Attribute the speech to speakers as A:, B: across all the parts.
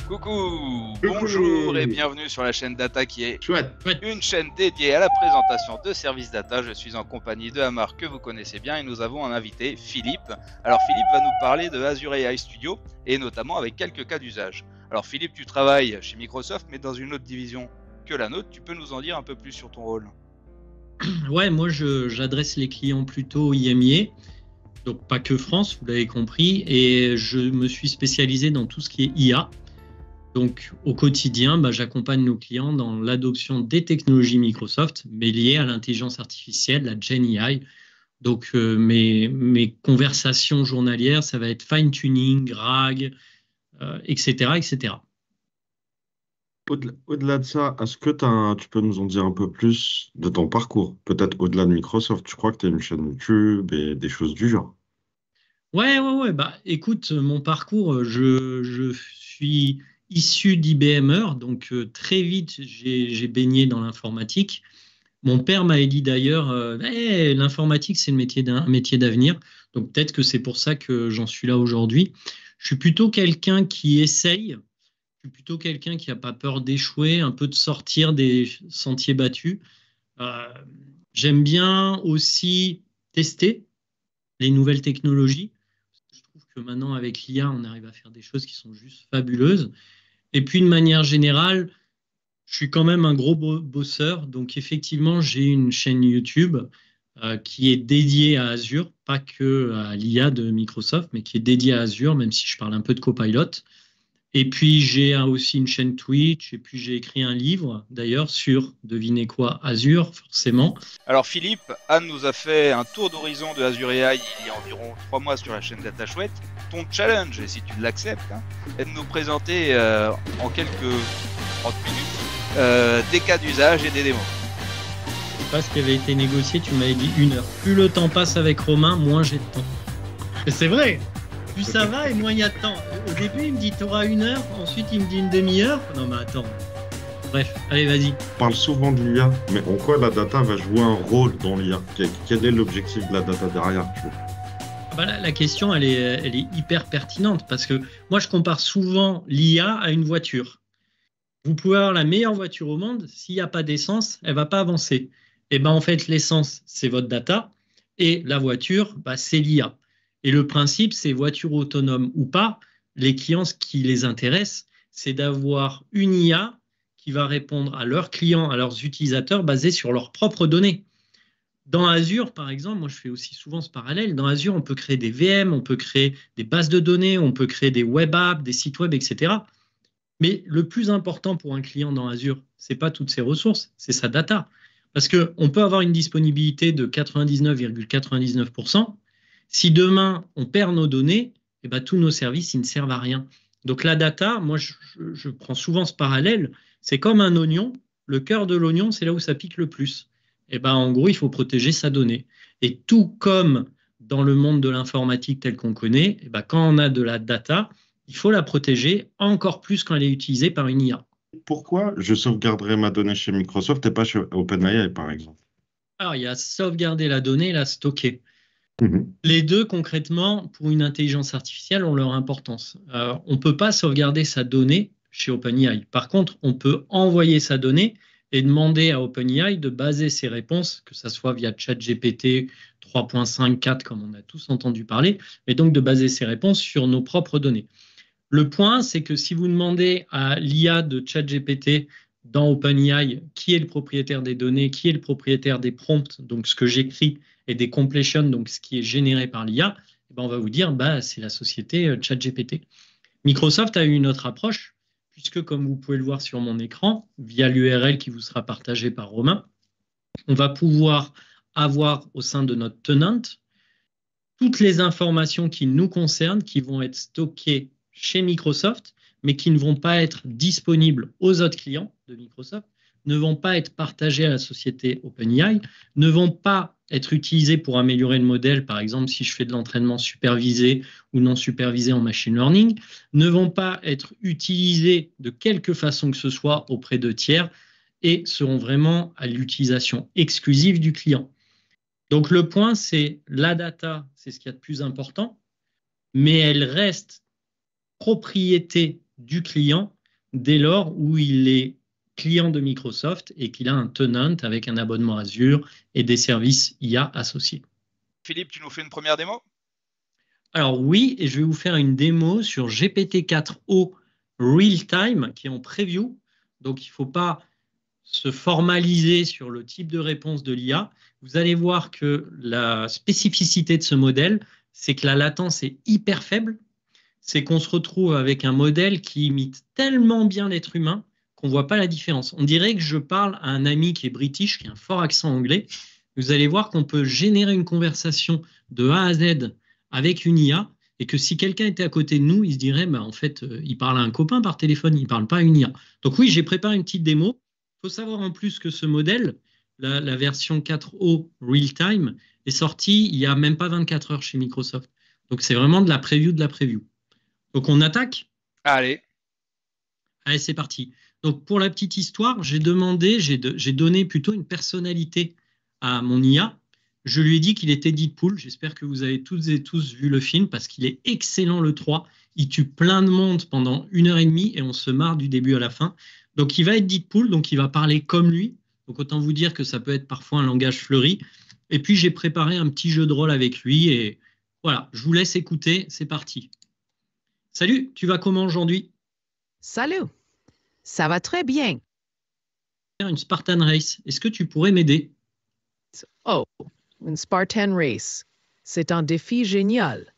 A: Coucou, bonjour et
B: Coucou.
A: bienvenue sur la chaîne Data qui est
B: Chouette.
A: une chaîne dédiée à la présentation de services data. Je suis en compagnie de Amar que vous connaissez bien et nous avons un invité, Philippe. Alors Philippe va nous parler de Azure AI Studio et notamment avec quelques cas d'usage. Alors Philippe, tu travailles chez Microsoft mais dans une autre division que la nôtre. Tu peux nous en dire un peu plus sur ton rôle?
C: Ouais, moi j'adresse les clients plutôt IMIA, donc pas que France, vous l'avez compris, et je me suis spécialisé dans tout ce qui est IA. Donc au quotidien, j'accompagne nos clients dans l'adoption des technologies Microsoft, mais liées à l'intelligence artificielle, la Gen AI. Donc mes conversations journalières, ça va être fine-tuning, RAG, etc., etc.
B: Au-delà de ça, est-ce que tu peux nous en dire un peu plus de ton parcours? Peut-être au-delà de Microsoft. Je crois que tu as une chaîne YouTube et des choses du genre.
C: Ouais. Écoute, mon parcours, je suis issu d'IBMer, donc très vite, j'ai baigné dans l'informatique. Mon père m'avait dit d'ailleurs, hey, l'informatique, c'est un métier d'avenir. Donc peut-être que c'est pour ça que j'en suis là aujourd'hui. Je suis plutôt quelqu'un qui essaye, je suis plutôt quelqu'un qui n'a pas peur d'échouer, un peu de sortir des sentiers battus. Euh, J'aime bien aussi tester les nouvelles technologies. Je trouve que maintenant, avec l'IA, on arrive à faire des choses qui sont juste fabuleuses. Et puis, de manière générale, je suis quand même un gros bosseur. Donc, effectivement, j'ai une chaîne YouTube qui est dédiée à Azure, pas que à l'IA de Microsoft, mais qui est dédiée à Azure, même si je parle un peu de Copilot. Et puis, j'ai aussi une chaîne Twitch. Et puis, j'ai écrit un livre, d'ailleurs, sur, devinez quoi, Azure, forcément.
A: Alors Philippe, Anne nous a fait un tour d'horizon de Azure AI il y a environ 3 mois sur la chaîne Data Chouette. Ton challenge, et si tu l'acceptes, est de nous présenter en quelques 30 minutes des cas d'usage et des démos.
C: Je sais pas ce qui avait été négocié, tu m'avais dit 1 heure. Plus le temps passe avec Romain, moins j'ai de temps. Et c'est vrai, plus ça va et moins il y a de temps. Au début, il me dit t'auras 1 heure, ensuite il me dit une demi-heure. Non mais attends. Bref, allez, vas-y.
B: On parle souvent de l'IA, mais en quoi la data va jouer un rôle dans l'IA? Quel est l'objectif de la data derrière?
C: La question, elle est hyper pertinente parce que moi, je compare souvent l'IA à une voiture. Vous pouvez avoir la meilleure voiture au monde, s'il n'y a pas d'essence, elle ne va pas avancer. Et ben en fait, l'essence, c'est votre data, et la voiture, c'est l'IA. Et le principe, c'est voiture autonome ou pas, les clients, ce qui les intéresse, c'est d'avoir une IA qui va répondre à leurs clients, à leurs utilisateurs, basée sur leurs propres données. Dans Azure, par exemple, moi je fais aussi souvent ce parallèle. Dans Azure, on peut créer des VM, on peut créer des bases de données, on peut créer des web apps, des sites web, etc. Mais le plus important pour un client dans Azure, ce n'est pas toutes ses ressources, c'est sa data. Parce qu'on peut avoir une disponibilité de 99,99%. Si demain, on perd nos données, eh ben, tous nos services, ils ne servent à rien. Donc la data, moi, je prends souvent ce parallèle, c'est comme un oignon. Le cœur de l'oignon, c'est là où ça pique le plus. Eh ben, en gros, il faut protéger sa donnée. Et tout comme dans le monde de l'informatique tel qu'on connaît, eh ben, quand on a de la data, il faut la protéger encore plus quand elle est utilisée par une IA.
B: Pourquoi je sauvegarderais ma donnée chez Microsoft et pas chez OpenAI, par exemple?
C: Alors, il y a sauvegarder la donnée et la stocker.
B: Mhm.
C: Les deux, concrètement, pour une intelligence artificielle, ont leur importance. On ne peut pas sauvegarder sa donnée chez OpenAI. Par contre, on peut envoyer sa donnée et demander à OpenAI de baser ses réponses, que ce soit via ChatGPT 3.5, 4, comme on a tous entendu parler, et donc de baser ses réponses sur nos propres données. Le point, c'est que si vous demandez à l'IA de ChatGPT dans OpenAI qui est le propriétaire des données, qui est le propriétaire des prompts, donc ce que j'écris, et des completions, donc ce qui est généré par l'IA, on va vous dire c'est la société ChatGPT. Microsoft a eu une autre approche, puisque comme vous pouvez le voir sur mon écran, via l'URL qui vous sera partagée par Romain, on va pouvoir avoir au sein de notre tenant toutes les informations qui nous concernent, qui vont être stockées chez Microsoft, mais qui ne vont pas être disponibles aux autres clients de Microsoft, ne vont pas être partagées à la société OpenAI, ne vont pas être utilisées pour améliorer le modèle, par exemple si je fais de l'entraînement supervisé ou non supervisé en machine learning, ne vont pas être utilisées de quelque façon que ce soit auprès de tiers et seront vraiment à l'utilisation exclusive du client. Donc le point, c'est la data, c'est ce qu'il y a de plus important, mais elle reste propriété du client dès lors où il est client de Microsoft et qu'il a un tenant avec un abonnement Azure et des services IA associés.
A: Philippe, tu nous fais une première démo?
C: Alors oui, et je vais vous faire une démo sur GPT-4o Real-Time qui est en preview. Donc il ne faut pas se formaliser sur le type de réponse de l'IA. Vous allez voir que la spécificité de ce modèle, c'est que la latence est hyper faible. C'est qu'on se retrouve avec un modèle qui imite tellement bien l'être humain qu'on ne voit pas la différence. On dirait que je parle à un ami qui est british, qui a un fort accent anglais. Vous allez voir qu'on peut générer une conversation de A à Z avec une IA et que si quelqu'un était à côté de nous, il se dirait, bah, en fait, il parle à un copain par téléphone, il ne parle pas à une IA. Donc oui, j'ai préparé une petite démo. Il faut savoir en plus que ce modèle, la version 4o Real-Time, est sortie il n'y a même pas 24 heures chez Microsoft. Donc c'est vraiment de la preview de la preview. Donc on attaque?
A: Allez.
C: Allez, c'est parti. Donc pour la petite histoire, j'ai donné plutôt une personnalité à mon IA. Je lui ai dit qu'il était Deadpool. J'espère que vous avez toutes et tous vu le film parce qu'il est excellent le 3. Il tue plein de monde pendant 1h30 et on se marre du début à la fin. Donc il va être Deadpool, donc il va parler comme lui. Donc autant vous dire que ça peut être parfois un langage fleuri. Et puis j'ai préparé un petit jeu de rôle avec lui et voilà, je vous laisse écouter, c'est parti. Salut, tu vas comment aujourd'hui?
D: Salut, ça va très bien.
C: Faire une Spartan Race, est-ce que tu pourrais m'aider?
D: Oh, une Spartan Race. C'est un défi génial.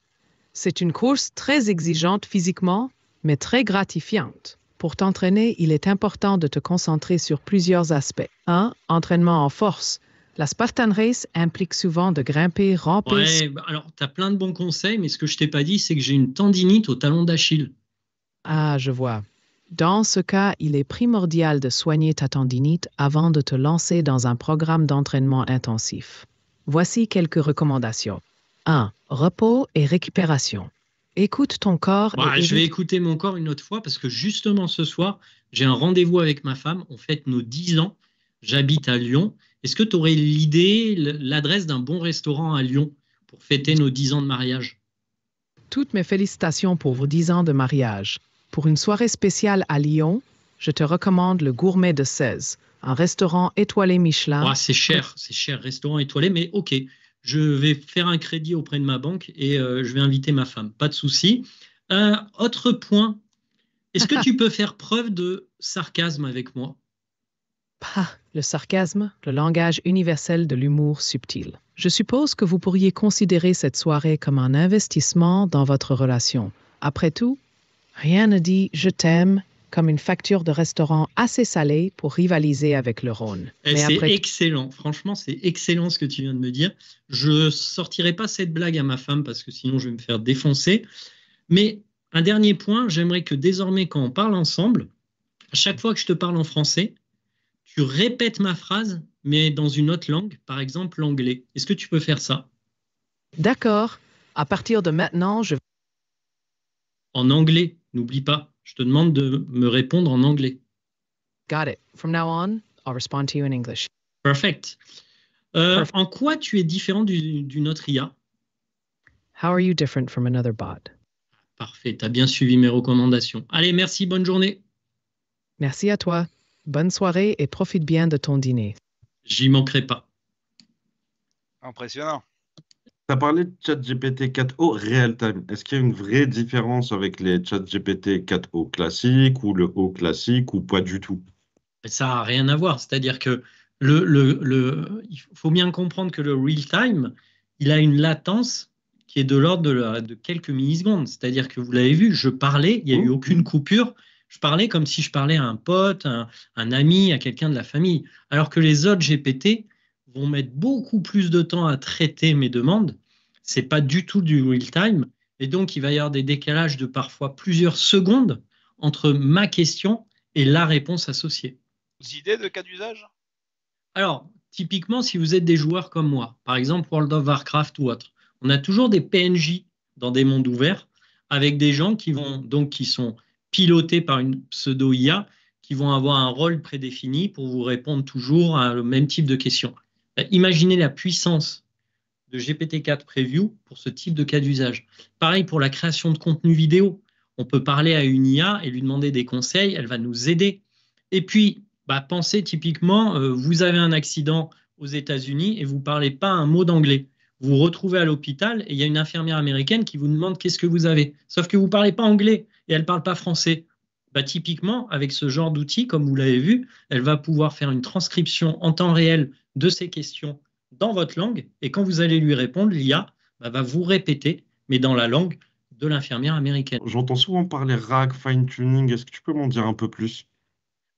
D: C'est une course très exigeante physiquement, mais très gratifiante. Pour t'entraîner, il est important de te concentrer sur plusieurs aspects. 1. Entraînement en force. La Spartan Race implique souvent de grimper, ramper.
C: Ouais, alors tu as plein de bons conseils, mais ce que je t'ai pas dit, c'est que j'ai une tendinite au talon d'Achille.
D: Ah, je vois. Dans ce cas, il est primordial de soigner ta tendinite avant de te lancer dans un programme d'entraînement intensif. Voici quelques recommandations. 1. Repos et récupération. Écoute ton corps et
C: Je vais écouter mon corps une autre fois parce que justement ce soir, j'ai un rendez-vous avec ma femme. On fête nos 10 ans. J'habite à Lyon. Est-ce que tu aurais l'idée, l'adresse d'un bon restaurant à Lyon pour fêter nos 10 ans de mariage?
D: Toutes mes félicitations pour vos 10 ans de mariage. Pour une soirée spéciale à Lyon, je te recommande le Gourmet de 16, un restaurant étoilé Michelin.
C: C'est cher, restaurant étoilé, mais ok. Je vais faire un crédit auprès de ma banque et je vais inviter ma femme. Pas de souci. Autre point, est-ce que tu peux faire preuve de sarcasme avec moi?
D: Le sarcasme, le langage universel de l'humour subtil. Je suppose que vous pourriez considérer cette soirée comme un investissement dans votre relation. Après tout, rien ne dit « je t'aime » comme une facture de restaurant assez salée pour rivaliser avec le Rhône.
C: C'est excellent. Franchement, c'est excellent ce que tu viens de me dire. Je ne sortirai pas cette blague à ma femme parce que sinon je vais me faire défoncer. Mais un dernier point, j'aimerais que désormais quand on parle ensemble, à chaque fois que je te parle en français, tu répètes ma phrase, mais dans une autre langue, par exemple l'anglais. Est-ce que tu peux faire ça?
D: D'accord. À partir de maintenant, je...
C: En anglais, n'oublie pas. Je te demande de me répondre en anglais.
D: Got it. From now on, I'll respond to you in English.
C: Perfect. En quoi tu es différent d'une autre IA?
D: How are you different from another bot?
C: Parfait, tu as bien suivi mes recommandations. Allez, merci, bonne journée.
D: Merci à toi. Bonne soirée et profite bien de ton dîner.
C: J'y manquerai pas.
A: Impressionnant.
B: Tu as parlé de ChatGPT 4o real-time. Est-ce qu'il y a une vraie différence avec les ChatGPT 4o classiques ou le O classique ou pas du tout?
C: Ça n'a rien à voir. C'est-à-dire que il faut bien comprendre que le real-time, il a une latence qui est de l'ordre de quelques millisecondes. C'est-à-dire que vous l'avez vu, je parlais, il n'y a eu aucune coupure. Je parlais comme si je parlais à un pote, un ami, à quelqu'un de la famille. Alors que les autres GPT vont mettre beaucoup plus de temps à traiter mes demandes. Ce n'est pas du tout du real-time. Et donc, il va y avoir des décalages de parfois plusieurs secondes entre ma question et la réponse associée.
A: Vous idées de cas d'usage?
C: Alors, typiquement, si vous êtes des joueurs comme moi, par exemple World of Warcraft ou autre, on a toujours des PNJ dans des mondes ouverts avec des gens qui sont pilotés par une pseudo-IA qui vont avoir un rôle prédéfini pour vous répondre toujours à le même type de questions. Imaginez la puissance de GPT-4 Preview pour ce type de cas d'usage. Pareil pour la création de contenu vidéo. On peut parler à une IA et lui demander des conseils, elle va nous aider. Et puis, pensez typiquement, vous avez un accident aux États-Unis et vous ne parlez pas un mot d'anglais. Vous vous retrouvez à l'hôpital et il y a une infirmière américaine qui vous demande qu'est-ce que vous avez. Sauf que vous ne parlez pas anglais et elle ne parle pas français. Typiquement, avec ce genre d'outil, comme vous l'avez vu, elle va pouvoir faire une transcription en temps réel de ces questions dans votre langue. Et quand vous allez lui répondre, l'IA va vous répéter, mais dans la langue de l'infirmière américaine.
B: J'entends souvent parler RAG, fine-tuning. Est-ce que tu peux m'en dire un peu plus?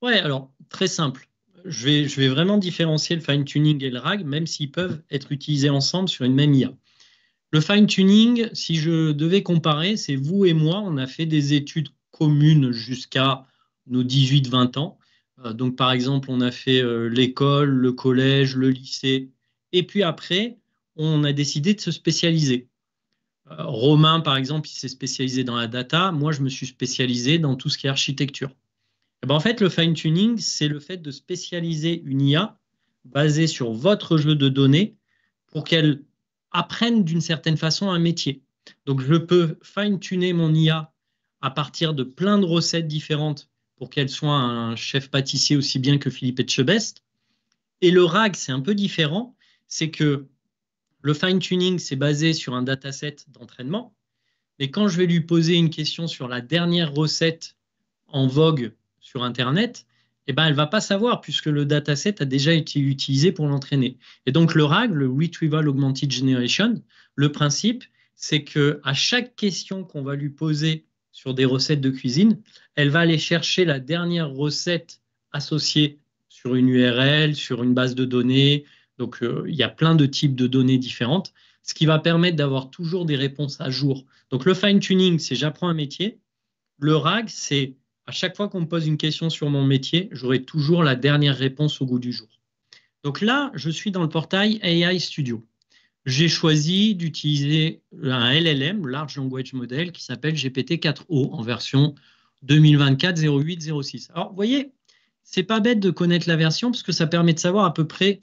C: Ouais, alors, très simple. Je vais vraiment différencier le fine-tuning et le RAG, même s'ils peuvent être utilisés ensemble sur une même IA. Le fine-tuning, si je devais comparer, c'est vous et moi, on a fait des études communes jusqu'à nos 18-20 ans. Donc, par exemple, on a fait l'école, le collège, le lycée. Et puis après, on a décidé de se spécialiser. Romain, par exemple, il s'est spécialisé dans la data. Moi, je me suis spécialisé dans tout ce qui est architecture. En fait, le fine-tuning, c'est le fait de spécialiser une IA basée sur votre jeu de données pour qu'elle apprenne d'une certaine façon un métier. Donc, je peux fine-tuner mon IA à partir de plein de recettes différentes pour qu'elle soit un chef pâtissier aussi bien que Philippe Etchebest. Et le RAG, c'est un peu différent. C'est que le fine-tuning, c'est basé sur un dataset d'entraînement. Mais quand je vais lui poser une question sur la dernière recette en vogue sur Internet, elle ne va pas savoir puisque le dataset a déjà été utilisé pour l'entraîner. Et donc, le RAG, le Retrieval Augmented Generation, le principe, c'est qu'à chaque question qu'on va lui poser sur des recettes de cuisine, elle va aller chercher la dernière recette associée sur une URL, sur une base de données. Donc, il y a plein de types de données différentes, ce qui va permettre d'avoir toujours des réponses à jour. Donc, le fine-tuning, c'est j'apprends un métier. Le RAG, c'est à chaque fois qu'on me pose une question sur mon métier, j'aurai toujours la dernière réponse au goût du jour. Donc là, je suis dans le portail AI Studio. J'ai choisi d'utiliser un LLM, Large Language Model, qui s'appelle GPT-4o en version 2024-08-06. Alors, vous voyez, c'est pas bête de connaître la version parce que ça permet de savoir à peu près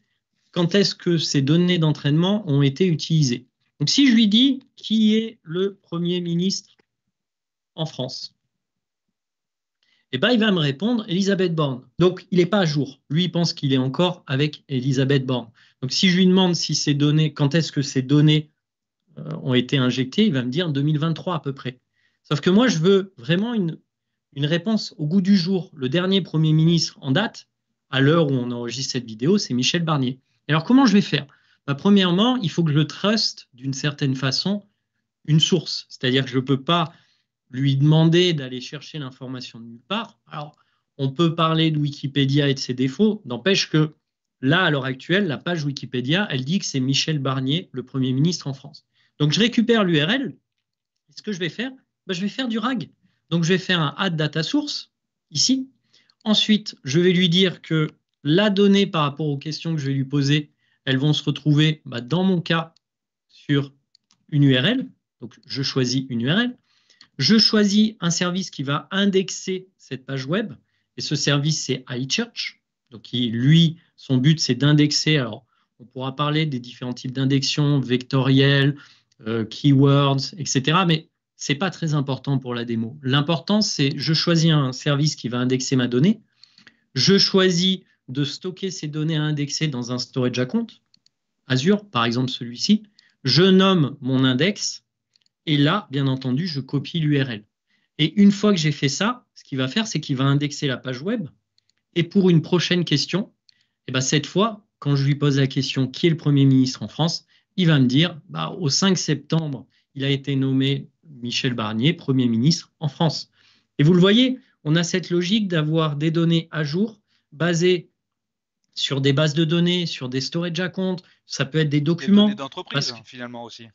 C: quand est-ce que ces données d'entraînement ont été utilisées. Donc, si je lui dis qui est le Premier ministre en France, il va me répondre Elisabeth Borne. Donc, il n'est pas à jour. Lui, il pense qu'il est encore avec Elisabeth Borne. Donc, si je lui demande si ces données, quand est-ce que ces données ont été injectées, il va me dire 2023 à peu près. Sauf que moi, je veux vraiment une réponse au goût du jour. Le dernier Premier ministre en date, à l'heure où on enregistre cette vidéo, c'est Michel Barnier. Alors, comment je vais faire? Premièrement, il faut que je truste d'une certaine façon une source. C'est-à-dire que je ne peux pas lui demander d'aller chercher l'information de nulle part. Alors, on peut parler de Wikipédia et de ses défauts, n'empêche que là, à l'heure actuelle, la page Wikipédia, elle dit que c'est Michel Barnier, le Premier ministre en France. Donc, je récupère l'URL. Ce que je vais faire, je vais faire du RAG. Donc, je vais faire un add data source, ici. Ensuite, je vais lui dire que la donnée par rapport aux questions que je vais lui poser, elles vont se retrouver, dans mon cas, sur une URL. Donc, je choisis une URL. Je choisis un service qui va indexer cette page web. Et ce service, c'est iChurch. Donc, lui, son but, c'est d'indexer. Alors, on pourra parler des différents types d'indexation, vectorielles, keywords, etc. Mais ce n'est pas très important pour la démo. L'important, c'est je choisis un service qui va indexer ma donnée. Je choisis de stocker ces données à indexer dans un storage account, Azure, par exemple celui-ci. Je nomme mon index. Et là, bien entendu, je copie l'URL. Et une fois que j'ai fait ça, ce qu'il va faire, c'est qu'il va indexer la page web. Et pour une prochaine question, cette fois, quand je lui pose la question qui est le Premier ministre en France, il va me dire au 5 septembre, il a été nommé Michel Barnier, Premier ministre en France. Et vous le voyez, on a cette logique d'avoir des données à jour basées sur des bases de données, sur des storage accounts, ça peut être des documents.
A: Des données d'entreprise, finalement aussi.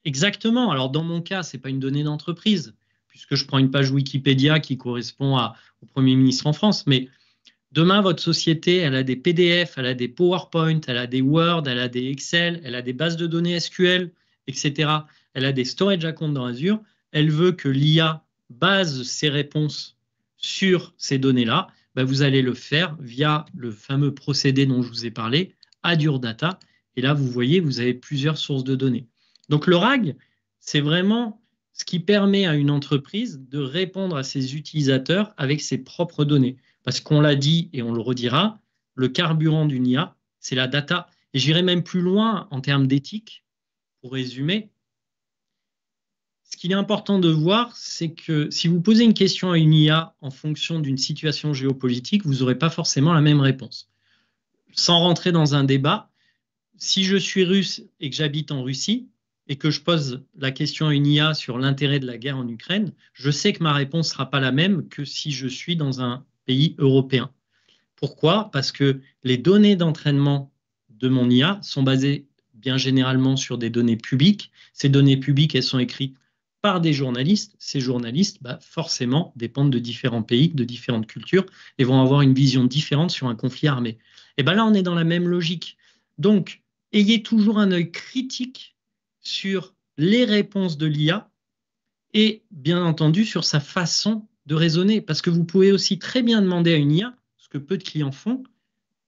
C: Exactement. Alors, dans mon cas, ce n'est pas une donnée d'entreprise, puisque je prends une page Wikipédia qui correspond au Premier ministre en France. Mais demain, votre société, elle a des PDF, elle a des PowerPoint, elle a des Word, elle a des Excel, elle a des bases de données SQL, etc. Elle a des storage accounts dans Azure. Elle veut que l'IA base ses réponses sur ces données-là. Vous allez le faire via le fameux procédé dont je vous ai parlé, Azure Data. Et là, vous voyez, vous avez plusieurs sources de données. Donc, le RAG, c'est vraiment ce qui permet à une entreprise de répondre à ses utilisateurs avec ses propres données. Parce qu'on l'a dit et on le redira, le carburant d'une IA, c'est la data. Et j'irai même plus loin en termes d'éthique, pour résumer. Ce qu'il est important de voir, c'est que si vous posez une question à une IA en fonction d'une situation géopolitique, vous n'aurez pas forcément la même réponse. Sans rentrer dans un débat, si je suis russe et que j'habite en Russie et que je pose la question à une IA sur l'intérêt de la guerre en Ukraine, je sais que ma réponse ne sera pas la même que si je suis dans un pays européen. Pourquoi? Parce que les données d'entraînement de mon IA sont basées bien généralement sur des données publiques. Ces données publiques, elles sont écrites par des journalistes. Ces journalistes, forcément, dépendent de différents pays, de différentes cultures et vont avoir une vision différente sur un conflit armé. Et bien là, on est dans la même logique. Donc, ayez toujours un œil critique sur les réponses de l'IA et, bien entendu, sur sa façon de raisonner. Parce que vous pouvez aussi très bien demander à une IA, ce que peu de clients font,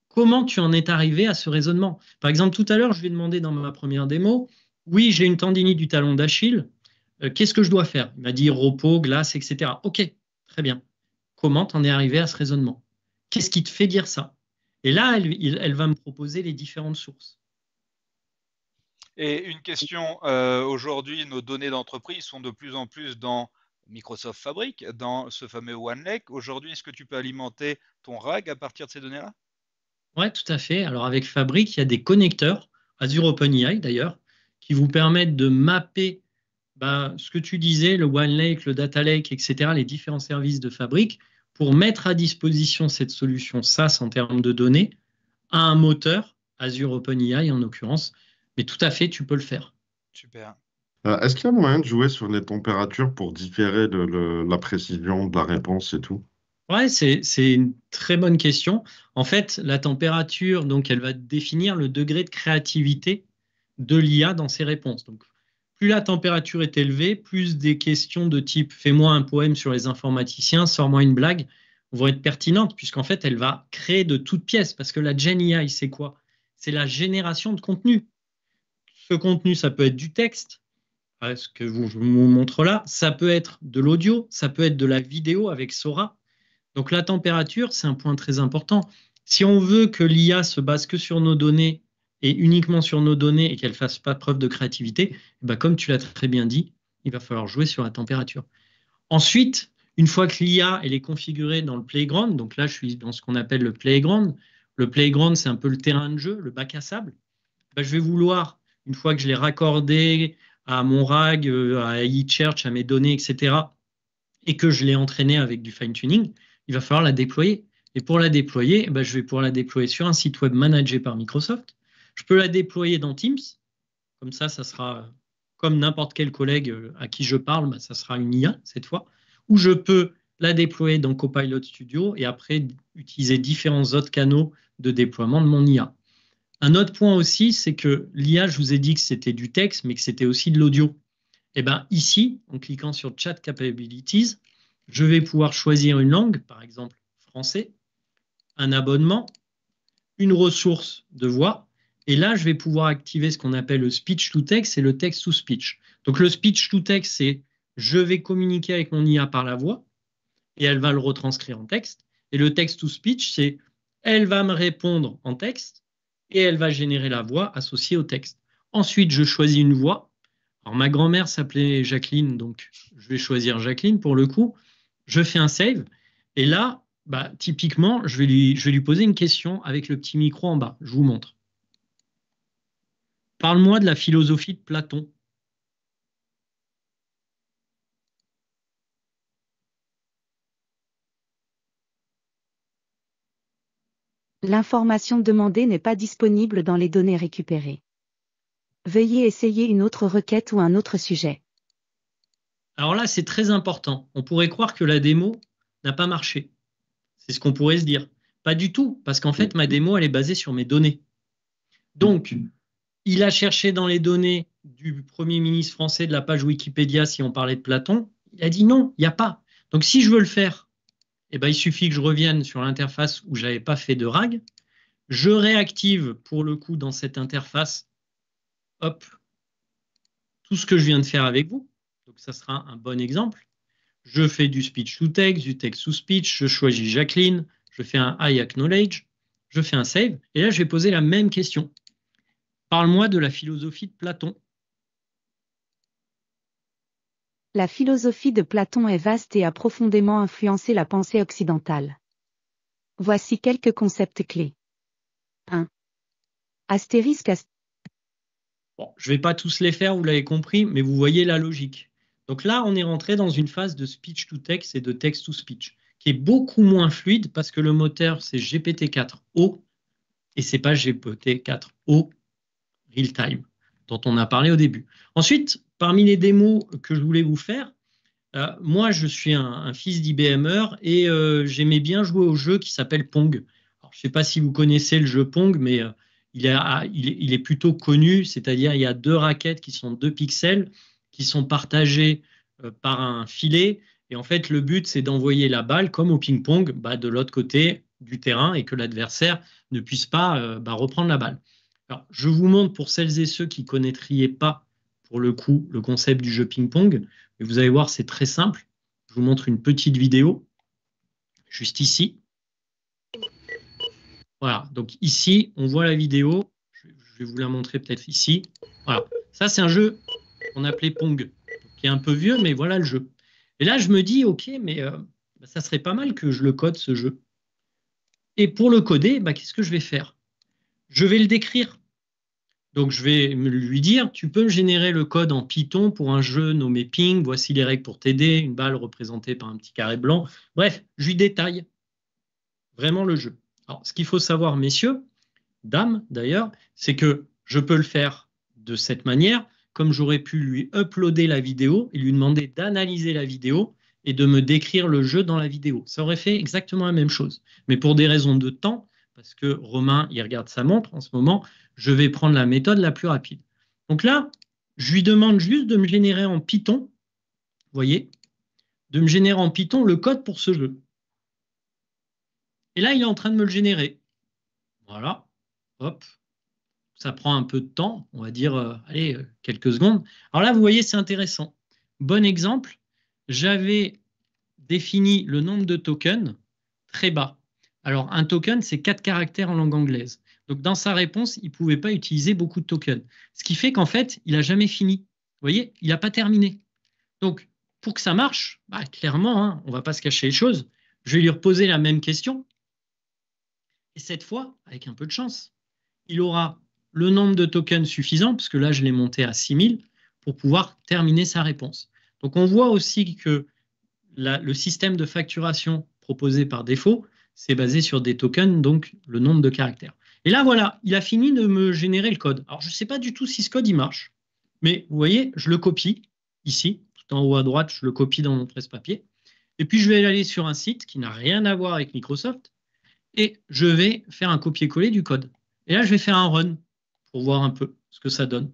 C: comment tu en es arrivé à ce raisonnement. Par exemple, tout à l'heure, je lui ai demandé dans ma première démo, oui, j'ai une tendinite du talon d'Achille, qu'est-ce que je dois faire? Il m'a dit repos, glace, etc. Ok, très bien. Comment t'en es arrivé à ce raisonnement? Qu'est-ce qui te fait dire ça? Et là, elle va me proposer les différentes sources.
A: Et une question, aujourd'hui, nos données d'entreprise sont de plus en plus dans Microsoft Fabric, dans ce fameux OneLake. Aujourd'hui, est-ce que tu peux alimenter ton RAG à partir de ces données-là?
C: Oui, tout à fait. Alors avec Fabric, il y a des connecteurs, Azure OpenAI d'ailleurs, qui vous permettent de mapper ce que tu disais, le OneLake, le Data Lake, etc., les différents services de Fabric, pour mettre à disposition cette solution SaaS en termes de données à un moteur, Azure OpenAI en l'occurrence. Mais tout à fait, tu peux le faire.
A: Super.
B: Est-ce qu'il y a moyen de jouer sur les températures pour différer la précision de la réponse et tout?
C: Ouais, c'est une très bonne question. En fait, la température, donc, elle va définir le degré de créativité de l'IA dans ses réponses. Donc, plus la température est élevée, plus des questions de type fais-moi un poème sur les informaticiens, sors-moi une blague vont être pertinentes, puisqu'en fait, elle va créer de toutes pièces. Parce que la Gen AI, c'est quoi? C'est la génération de contenu. Ce contenu, ça peut être du texte, ce que je vous montre là, ça peut être de l'audio, ça peut être de la vidéo avec Sora. Donc la température, c'est un point très important. Si on veut que l'IA se base que sur nos données et uniquement sur nos données et qu'elle ne fasse pas preuve de créativité, comme tu l'as très bien dit, il va falloir jouer sur la température. Ensuite, une fois que l'IA elle est configurée dans le playground, donc là je suis dans ce qu'on appelle le playground. Le playground, c'est un peu le terrain de jeu, le bac à sable. Je vais vouloir, une fois que je l'ai raccordé à mon RAG, à eChurch, à mes données, etc., et que je l'ai entraîné avec du fine-tuning, il va falloir la déployer. Et pour la déployer, je vais pouvoir la déployer sur un site web managé par Microsoft. Je peux la déployer dans Teams. Comme ça sera comme n'importe quel collègue à qui je parle, ça sera une IA cette fois. Ou je peux la déployer dans Copilot Studio et après utiliser différents autres canaux de déploiement de mon IA. Un autre point aussi, c'est que l'IA, je vous ai dit que c'était du texte, mais que c'était aussi de l'audio. Et ici, en cliquant sur Chat Capabilities, je vais pouvoir choisir une langue, par exemple français, un abonnement, une ressource de voix, et là, je vais pouvoir activer ce qu'on appelle le speech to text et le text to speech. Donc le speech to text, c'est je vais communiquer avec mon IA par la voix, et elle va le retranscrire en texte. Et le text to speech, c'est elle va me répondre en texte, et elle va générer la voix associée au texte. Ensuite, je choisis une voix. Alors, ma grand-mère s'appelait Jacqueline, donc je vais choisir Jacqueline pour le coup. Je fais un save. Et là, typiquement, je vais lui poser une question avec le petit micro en bas. Je vous montre. Parle-moi de la philosophie de Platon.
E: L'information demandée n'est pas disponible dans les données récupérées. Veuillez essayer une autre requête ou un autre sujet.
C: Alors là, c'est très important. On pourrait croire que la démo n'a pas marché. C'est ce qu'on pourrait se dire. Pas du tout, parce qu'en fait, ma démo, elle est basée sur mes données. Donc, il a cherché dans les données du Premier ministre français de la page Wikipédia, si on parlait de Platon, il a dit non, il n'y a pas. Donc, si je veux le faire, il suffit que je revienne sur l'interface où je n'avais pas fait de RAG. Je réactive, pour le coup, dans cette interface, hop, tout ce que je viens de faire avec vous. Donc, ça sera un bon exemple. Je fais du speech to text, du text to speech, je choisis Jacqueline, je fais un I acknowledge, je fais un save, et là, je vais poser la même question. Parle-moi de la philosophie de Platon.
E: La philosophie de Platon est vaste et a profondément influencé la pensée occidentale. Voici quelques concepts clés. 1. Astérisque.
C: Bon, je ne vais pas tous les faire, vous l'avez compris, mais vous voyez la logique. Donc là, on est rentré dans une phase de speech to text et de text to speech, qui est beaucoup moins fluide parce que le moteur, c'est GPT-4o et ce n'est pas GPT-4o real time, dont on a parlé au début. Ensuite, parmi les démos que je voulais vous faire, moi, je suis un fils d'IBMer et j'aimais bien jouer au jeu qui s'appelle Pong. Alors, je ne sais pas si vous connaissez le jeu Pong, mais il est plutôt connu, c'est-à-dire il y a 2 raquettes qui sont 2 pixels, qui sont partagées par un filet. Et en fait, le but, c'est d'envoyer la balle, comme au ping-pong, de l'autre côté du terrain et que l'adversaire ne puisse pas reprendre la balle. Alors, je vous montre pour celles et ceux qui ne connaîtriez pas, pour le coup, le concept du jeu ping-pong. Mais vous allez voir, c'est très simple. Je vous montre une petite vidéo, juste ici. Voilà, donc ici, on voit la vidéo. Je vais vous la montrer peut-être ici. Voilà, ça c'est un jeu qu'on appelait Pong, qui est un peu vieux, mais voilà le jeu. Et là, je me dis, ok, mais ça serait pas mal que je le code, ce jeu. Et pour le coder, qu'est-ce que je vais faire? Je vais le décrire. Donc, je vais lui dire, tu peux me générer le code en Python pour un jeu nommé Ping. Voici les règles pour t'aider. Une balle représentée par un petit carré blanc. Bref, je lui détaille vraiment le jeu. Alors, ce qu'il faut savoir, messieurs, dames d'ailleurs, c'est que je peux le faire de cette manière, comme j'aurais pu lui uploader la vidéo et lui demander d'analyser la vidéo et de me décrire le jeu dans la vidéo. Ça aurait fait exactement la même chose. Mais pour des raisons de temps, parce que Romain, il regarde sa montre en ce moment, je vais prendre la méthode la plus rapide. Donc là, je lui demande juste de me générer en Python, vous voyez, de me générer en Python le code pour ce jeu. Et là, il est en train de me le générer. Voilà, hop. Ça prend un peu de temps, on va dire, allez, quelques secondes. Alors là, vous voyez, c'est intéressant. Bon exemple, j'avais défini le nombre de tokens très bas. Alors, un token, c'est 4 caractères en langue anglaise. Donc, dans sa réponse, il ne pouvait pas utiliser beaucoup de tokens. Ce qui fait qu'en fait, il n'a jamais fini. Vous voyez, il n'a pas terminé. Donc, pour que ça marche, clairement, on ne va pas se cacher les choses. Je vais lui reposer la même question. Et cette fois, avec un peu de chance, il aura le nombre de tokens suffisant, parce que là, je l'ai monté à 6000, pour pouvoir terminer sa réponse. Donc, on voit aussi que le système de facturation proposé par défaut, c'est basé sur des tokens, donc le nombre de caractères. Et là, voilà, il a fini de me générer le code. Alors, je ne sais pas du tout si ce code, il marche. Mais vous voyez, je le copie ici, tout en haut à droite, je le copie dans mon presse-papier. Et puis, je vais aller sur un site qui n'a rien à voir avec Microsoft et je vais faire un copier-coller du code. Et là, je vais faire un run pour voir un peu ce que ça donne.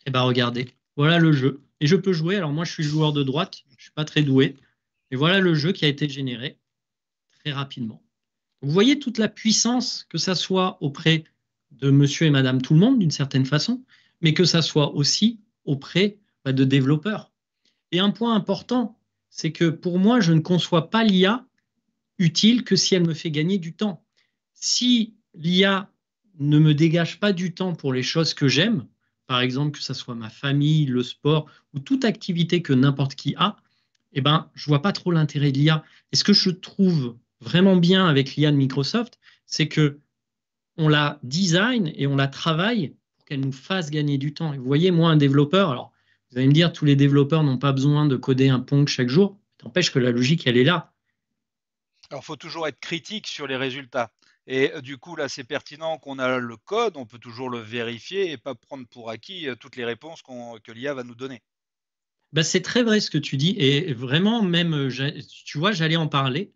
C: Et regardez, voilà le jeu. Et je peux jouer. Alors, moi, je suis joueur de droite. Je ne suis pas très doué. Et voilà le jeu qui a été généré très rapidement. Vous voyez toute la puissance, que ça soit auprès de monsieur et madame tout le monde, d'une certaine façon, mais que ça soit aussi auprès de développeurs. Et un point important, c'est que pour moi, je ne conçois pas l'IA utile que si elle me fait gagner du temps. Si l'IA ne me dégage pas du temps pour les choses que j'aime, par exemple que ce soit ma famille, le sport ou toute activité que n'importe qui a, je ne vois pas trop l'intérêt de l'IA. Et ce que je trouve vraiment bien avec l'IA de Microsoft, c'est qu'on la design et on la travaille pour qu'elle nous fasse gagner du temps. Et vous voyez, moi, un développeur, alors vous allez me dire, tous les développeurs n'ont pas besoin de coder un Pong chaque jour. Ça n'empêche que la logique, elle est là.
A: Alors, il faut toujours être critique sur les résultats. Et du coup, là, c'est pertinent qu'on a le code, on peut toujours le vérifier et pas prendre pour acquis toutes les réponses que l'IA va nous donner.
C: C'est très vrai ce que tu dis. Et vraiment, même, tu vois, j'allais en parler.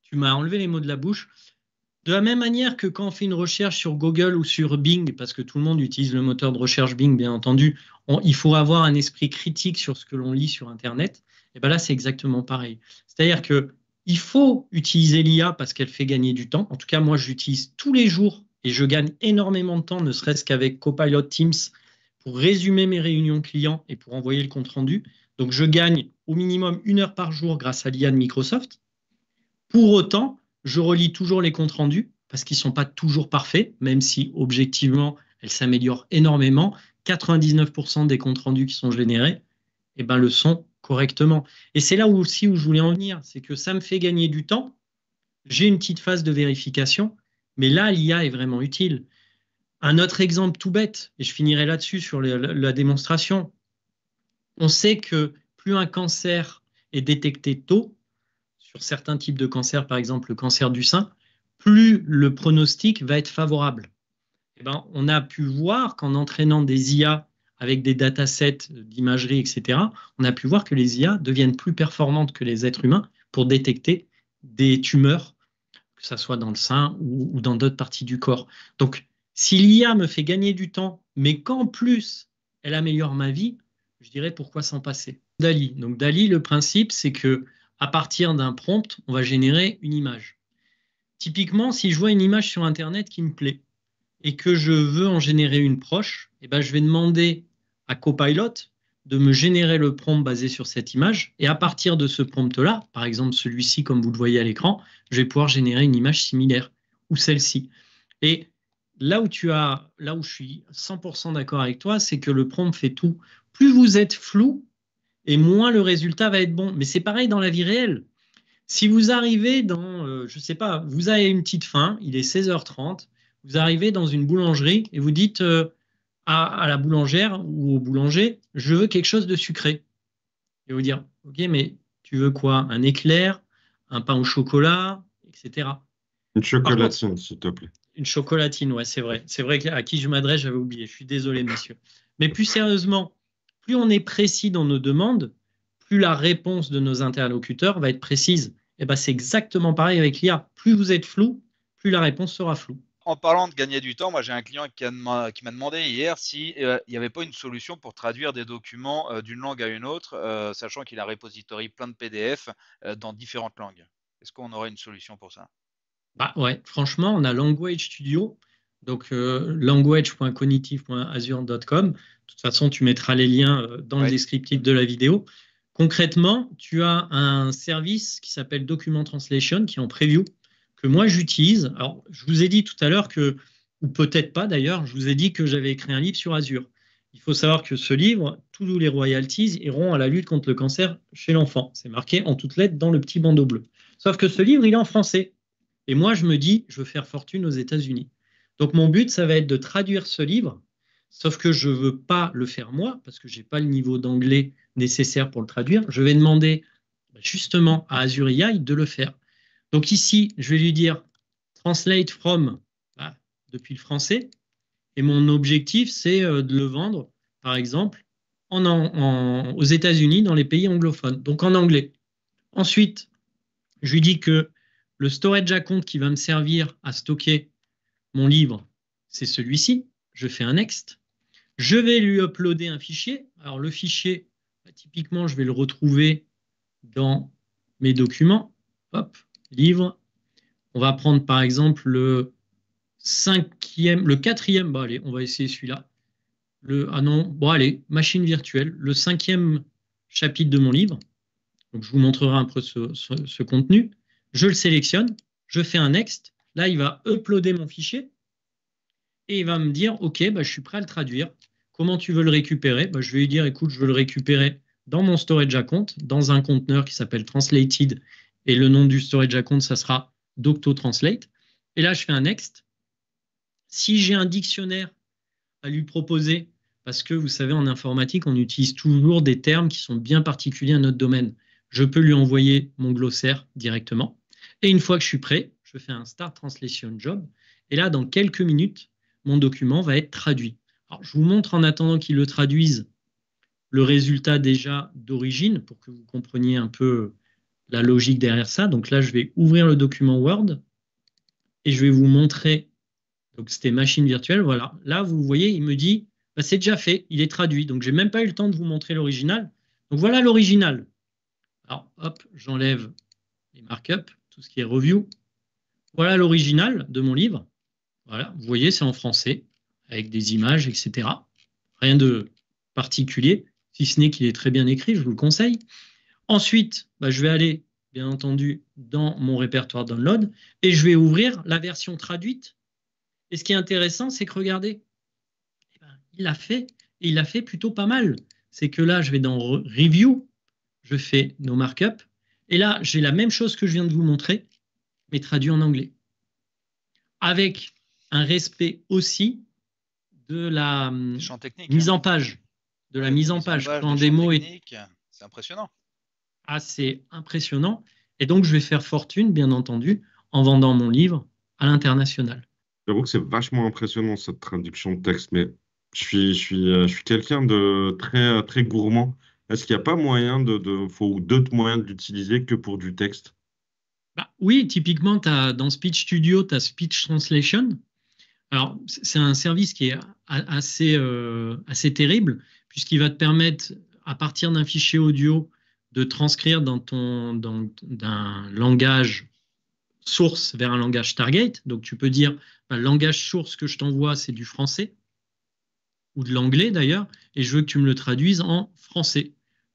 C: Tu m'as enlevé les mots de la bouche. De la même manière que quand on fait une recherche sur Google ou sur Bing, parce que tout le monde utilise le moteur de recherche Bing, bien entendu, il faut avoir un esprit critique sur ce que l'on lit sur Internet. Et là, c'est exactement pareil. C'est-à-dire qu'il faut utiliser l'IA parce qu'elle fait gagner du temps. En tout cas, moi, je l'utilise tous les jours et je gagne énormément de temps, ne serait-ce qu'avec Copilot Teams, pour résumer mes réunions clients et pour envoyer le compte-rendu. Donc, je gagne au minimum 1 heure par jour grâce à l'IA de Microsoft. Pour autant, je relis toujours les comptes rendus parce qu'ils ne sont pas toujours parfaits, même si objectivement, elles s'améliorent énormément. 99% des comptes rendus qui sont générés le sont correctement. Et c'est là aussi où je voulais en venir, c'est que ça me fait gagner du temps. J'ai une petite phase de vérification, mais là, l'IA est vraiment utile. Un autre exemple tout bête, et je finirai là-dessus sur la démonstration. On sait que plus un cancer est détecté tôt, sur certains types de cancers, par exemple le cancer du sein, plus le pronostic va être favorable. On a pu voir qu'en entraînant des IA avec des datasets d'imagerie, etc., on a pu voir que les IA deviennent plus performantes que les êtres humains pour détecter des tumeurs, que ce soit dans le sein ou dans d'autres parties du corps. Donc, si l'IA me fait gagner du temps, mais qu'en plus, elle améliore ma vie, je dirais pourquoi s'en passer. DALL-E. Donc, DALL-E, le principe, c'est que à partir d'un prompt, on va générer une image. Typiquement, si je vois une image sur Internet qui me plaît et que je veux en générer une proche, je vais demander à Copilot de me générer le prompt basé sur cette image. Et à partir de ce prompt-là, par exemple celui-ci, comme vous le voyez à l'écran, je vais pouvoir générer une image similaire ou celle-ci. Et là où je suis 100% d'accord avec toi, c'est que le prompt fait tout. Plus vous êtes flou, et moins le résultat va être bon. Mais c'est pareil dans la vie réelle. Si vous arrivez dans, je ne sais pas, vous avez une petite faim, il est 16h30, vous arrivez dans une boulangerie et vous dites à la boulangère ou au boulanger, je veux quelque chose de sucré. Et vous dire, ok, mais tu veux quoi? Un éclair, un pain au chocolat, etc.
B: Une chocolatine, s'il te plaît.
C: Une chocolatine, ouais, c'est vrai. C'est vrai à qui je m'adresse, j'avais oublié. Je suis désolé, messieurs. Mais plus sérieusement, plus on est précis dans nos demandes, plus la réponse de nos interlocuteurs va être précise. Et c'est exactement pareil avec l'IA. Plus vous êtes flou, plus la réponse sera floue.
A: En parlant de gagner du temps, moi j'ai un client qui m'a demandé hier s'il n'y avait pas une solution pour traduire des documents d'une langue à une autre, sachant qu'il a repository plein de PDF dans différentes langues. Est-ce qu'on aurait une solution pour ça?
C: Ouais, franchement, on a Language Studio, donc language.cognitive.azure.com. De toute façon, tu mettras les liens dans le descriptif de la vidéo. Concrètement, tu as un service qui s'appelle Document Translation, qui est en preview, que moi j'utilise. Alors, je vous ai dit tout à l'heure que, ou peut-être pas d'ailleurs, je vous ai dit que j'avais écrit un livre sur Azure. Il faut savoir que ce livre, tous les royalties iront à la lutte contre le cancer chez l'enfant. C'est marqué en toutes lettres dans le petit bandeau bleu. Sauf que ce livre, il est en français. Et moi, je me dis, je veux faire fortune aux États-Unis. Donc, mon but, ça va être de traduire ce livre, sauf que je ne veux pas le faire moi, parce que je n'ai pas le niveau d'anglais nécessaire pour le traduire. Je vais demander justement à Azure AI de le faire. Donc ici, je vais lui dire « Translate from » depuis le français. Et mon objectif, c'est de le vendre, par exemple, aux États-Unis, dans les pays anglophones, donc en anglais. Ensuite, je lui dis que le storage account qui va me servir à stocker mon livre, c'est celui-ci. Je fais un next. Je vais lui uploader un fichier. Alors, le fichier, typiquement, je vais le retrouver dans mes documents. Hop, livre. On va prendre, par exemple, le quatrième. Allez, on va essayer celui-là. Machine virtuelle. Le 5e chapitre de mon livre. Donc, je vous montrerai un peu ce contenu. Je le sélectionne, je fais un next. Là, il va uploader mon fichier et il va me dire, OK, je suis prêt à le traduire. Comment tu veux le récupérer? Je vais lui dire, écoute, je veux le récupérer dans mon storage account, dans un conteneur qui s'appelle Translated. Et le nom du storage account, ça sera DoctoTranslate. Et là, je fais un next. Si j'ai un dictionnaire à lui proposer, parce que vous savez, en informatique, on utilise toujours des termes qui sont bien particuliers à notre domaine. Je peux lui envoyer mon glossaire directement. Et une fois que je suis prêt, je fais un Start Translation Job. Et là, dans quelques minutes, mon document va être traduit. Alors, je vous montre en attendant qu'il le traduise le résultat déjà d'origine pour que vous compreniez un peu la logique derrière ça. Donc là, je vais ouvrir le document Word et je vais vous montrer. Donc, c'était machine virtuelle. Voilà. Là, vous voyez, il me dit, c'est déjà fait, il est traduit. Donc, je n'ai même pas eu le temps de vous montrer l'original. Donc, voilà l'original. Alors, hop, j'enlève les markups, tout ce qui est review. Voilà l'original de mon livre. Voilà, vous voyez, c'est en français, avec des images, etc. Rien de particulier, si ce n'est qu'il est très bien écrit, je vous le conseille. Ensuite, je vais aller, bien entendu, dans mon répertoire download et je vais ouvrir la version traduite. Et ce qui est intéressant, c'est que regardez, il l'a fait, et il l'a fait plutôt pas mal. C'est que là, je vais dans Review, je fais nos markups, et là, j'ai la même chose que je viens de vous montrer, mais traduit en anglais. Avec un respect aussi de la mise en page. De la mise en page. Quand des mots
A: c'est impressionnant.
C: Assez impressionnant. Et donc, je vais faire fortune, bien entendu, en vendant mon livre à l'international.
B: J'avoue que c'est vachement impressionnant, cette traduction de texte, mais je suis quelqu'un de très, très gourmand. Est-ce qu'il n'y a pas moyen ou d'autres moyens de l'utiliser que pour du texte?
C: Oui, typiquement, dans Speech Studio, tu as Speech Translation. Alors, c'est un service qui est assez terrible, puisqu'il va te permettre, à partir d'un fichier audio, de transcrire d'un langage source vers un langage target. Donc, tu peux dire, le langage source que je t'envoie, c'est du français, ou de l'anglais d'ailleurs, et je veux que tu me le traduises en français.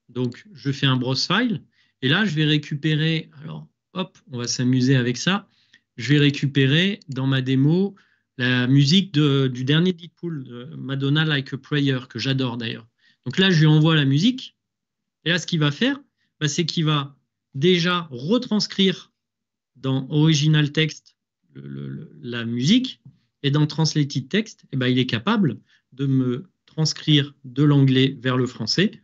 C: Donc, je fais un browse file, et là, je vais récupérer, alors, hop, on va s'amuser avec ça, je vais récupérer dans ma démo la musique du dernier Deadpool, de Madonna Like a Prayer, que j'adore d'ailleurs. Donc là, je lui envoie la musique, et là, ce qu'il va faire, c'est qu'il va déjà retranscrire dans Original Text la musique, et dans Translated Text, il est capable de me transcrire de l'anglais vers le français,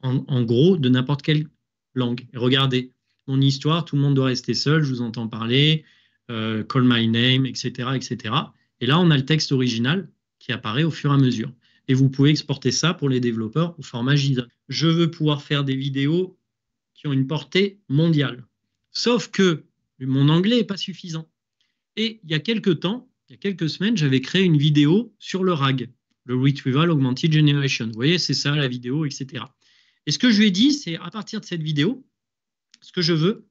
C: en gros, de n'importe quelle langue. Et regardez, mon histoire, tout le monde doit rester seul, je vous entends parler, call my name, etc., etc. Et là, on a le texte original qui apparaît au fur et à mesure. Et vous pouvez exporter ça pour les développeurs au format JSON. Je veux pouvoir faire des vidéos qui ont une portée mondiale. Sauf que mon anglais n'est pas suffisant. Et il y a quelques temps, il y a quelques semaines, j'avais créé une vidéo sur le RAG, le Retrieval Augmented Generation. Vous voyez, c'est ça la vidéo, etc. Et ce que je lui ai dit, c'est à partir de cette vidéo, ce que je veux,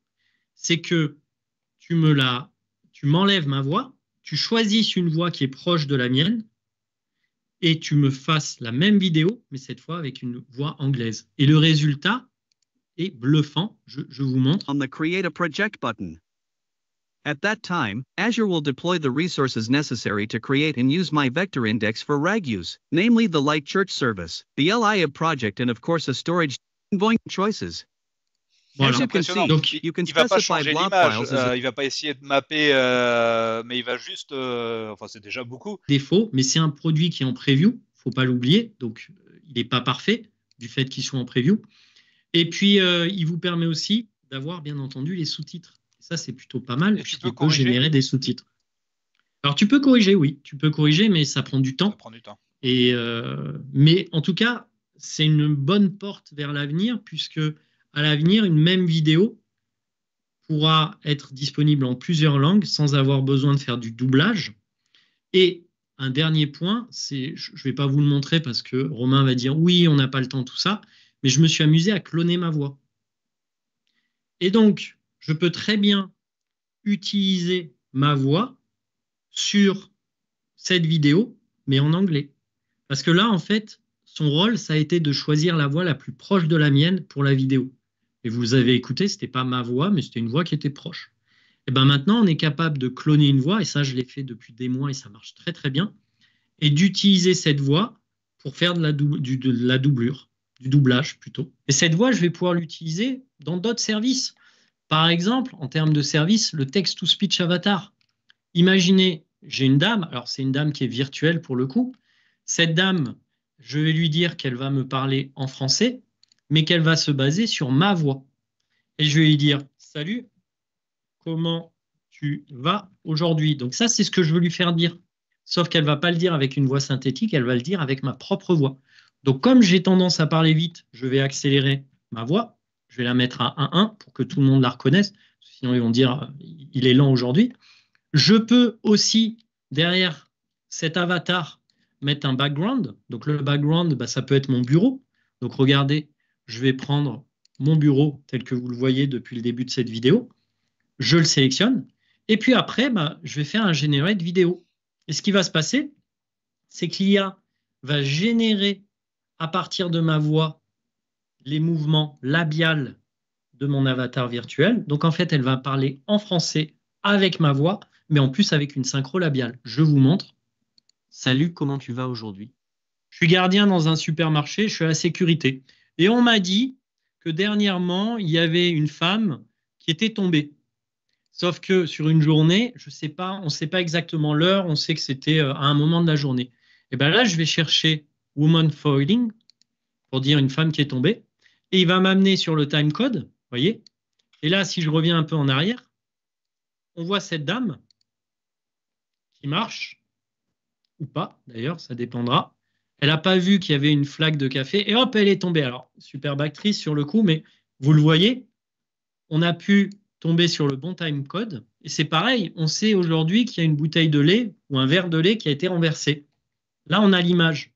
C: c'est que tu m'enlèves ma voix, tu choisisses une voix qui est proche de la mienne et tu me fasses la même vidéo, mais cette fois avec une voix anglaise. Et le résultat est bluffant. Je vous montre.
F: On the Create a Project button. At that time, Azure will deploy the resources necessary to create and use my vector index for RAG use, namely the Light Church service, the LIAB project, and of course a storage envoying choices.
A: Voilà.
F: As you can see,
C: Donc,
F: you can
A: Il va pas
F: specify
A: changer
F: blob
A: l'image,
F: files
A: il va pas essayer de mapper, mais il va juste, enfin c'est déjà beaucoup.
C: Défaut, mais c'est un produit qui est en preview, faut pas l'oublier, donc il n'est pas parfait du fait qu'il soit en preview. Et puis il vous permet aussi d'avoir bien entendu les sous-titres. Ça c'est plutôt pas mal, puisqu'il peut générer des sous-titres. Alors tu peux corriger, oui, tu peux corriger, mais ça prend du temps.
A: Ça prend du temps.
C: Et mais en tout cas, c'est une bonne porte vers l'avenir, puisque à l'avenir, une même vidéo pourra être disponible en plusieurs langues sans avoir besoin de faire du doublage. Et un dernier point, je ne vais pas vous le montrer parce que Romain va dire oui, on n'a pas le temps, tout ça, mais je me suis amusé à cloner ma voix. Et donc, je peux très bien utiliser ma voix sur cette vidéo, mais en anglais. Parce que là, en fait, son rôle, ça a été de choisir la voix la plus proche de la mienne pour la vidéo. Et vous avez écouté, ce n'était pas ma voix, mais c'était une voix qui était proche. Et bien maintenant, on est capable de cloner une voix, et ça, je l'ai fait depuis des mois, et ça marche très très bien, et d'utiliser cette voix pour faire de la doublure, du doublage plutôt. Et cette voix, je vais pouvoir l'utiliser dans d'autres services. Par exemple, en termes de service, le text-to-speech avatar. Imaginez, j'ai une dame, alors c'est une dame qui est virtuelle pour le coup. Cette dame, je vais lui dire qu'elle va me parler en français, mais qu'elle va se baser sur ma voix. Et je vais lui dire « Salut, comment tu vas aujourd'hui ?» Donc ça, c'est ce que je veux lui faire dire. Sauf qu'elle ne va pas le dire avec une voix synthétique, elle va le dire avec ma propre voix. Donc comme j'ai tendance à parler vite, je vais accélérer ma voix. Je vais la mettre à 1.1 pour que tout le monde la reconnaisse. Sinon, ils vont dire « Il est lent aujourd'hui ». Je peux aussi, derrière cet avatar, mettre un background. Donc le background, ça peut être mon bureau. Donc regardez, je vais prendre mon bureau tel que vous le voyez depuis le début de cette vidéo. Je le sélectionne. Et puis après, je vais faire un generate vidéo. Et ce qui va se passer, c'est que l'IA va générer à partir de ma voix, les mouvements labiaux de mon avatar virtuel. Donc, en fait, elle va parler en français avec ma voix, mais en plus avec une synchro labiale. Je vous montre. Salut, comment tu vas aujourd'hui? Je suis gardien dans un supermarché, je suis à la sécurité. Et on m'a dit que dernièrement, il y avait une femme qui était tombée. Sauf que sur une journée, je sais pas, on ne sait pas exactement l'heure, on sait que c'était à un moment de la journée. Et bien là, je vais chercher woman falling pour dire une femme qui est tombée. Et il va m'amener sur le time code, vous voyez. Et là, si je reviens un peu en arrière, on voit cette dame qui marche, ou pas, d'ailleurs, ça dépendra. Elle n'a pas vu qu'il y avait une flaque de café, et hop, elle est tombée. Alors, superbe actrice sur le coup, mais vous le voyez, on a pu tomber sur le bon time code. Et c'est pareil, on sait aujourd'hui qu'il y a une bouteille de lait ou un verre de lait qui a été renversé. Là, on a l'image.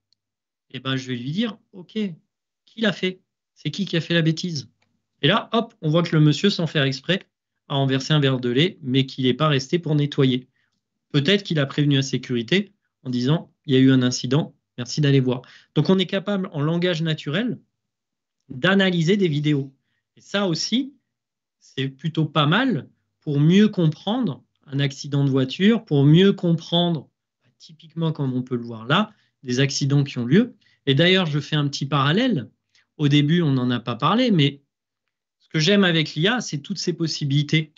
C: Et ben, je vais lui dire, OK, qui l'a fait? C'est qui a fait la bêtise? Et là, hop, on voit que le monsieur, sans faire exprès, a renversé un verre de lait, mais qu'il n'est pas resté pour nettoyer. Peut-être qu'il a prévenu la sécurité en disant, il y a eu un incident, merci d'aller voir. Donc, on est capable, en langage naturel, d'analyser des vidéos. Et ça aussi, c'est plutôt pas mal pour mieux comprendre un accident de voiture, pour mieux comprendre, typiquement comme on peut le voir là, des accidents qui ont lieu. Et d'ailleurs, je fais un petit parallèle. Au début, on n'en a pas parlé, mais ce que j'aime avec l'IA, c'est toutes ces possibilités.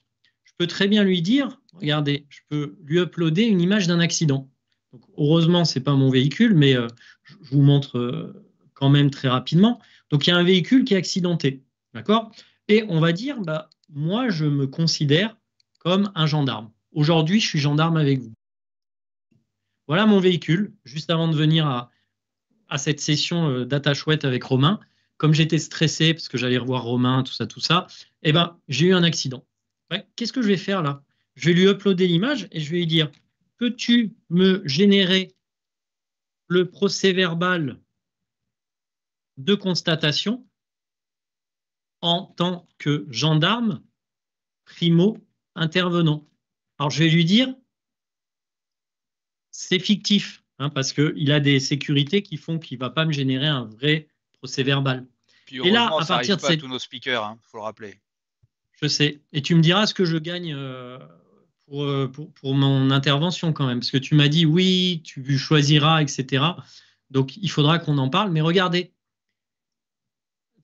C: Je peux très bien lui dire, regardez, je peux lui uploader une image d'un accident. Donc, heureusement, ce n'est pas mon véhicule, mais je vous montre quand même très rapidement. Donc, il y a un véhicule qui est accidenté, d'accord? Et on va dire, bah, moi, je me considère comme un gendarme. Aujourd'hui, je suis gendarme avec vous. Voilà mon véhicule, juste avant de venir à cette session data chouette avec Romain. Comme j'étais stressé parce que j'allais revoir Romain, tout ça, eh ben, j'ai eu un accident. Ouais, qu'est-ce que je vais faire là? Je vais lui uploader l'image et je vais lui dire, peux-tu me générer le procès-verbal de constatation en tant que gendarme primo intervenant? Alors, je vais lui dire, c'est fictif, hein, parce qu'il a des sécurités qui font qu'il ne va pas me générer un vrai procès-verbal.
A: Puis heureusement, et là, à partir de tous nos speakers, hein, faut le rappeler.
C: Je sais. Et tu me diras ce que je gagne pour mon intervention quand même. Parce que tu m'as dit, oui, tu choisiras, etc. Donc, il faudra qu'on en parle. Mais regardez,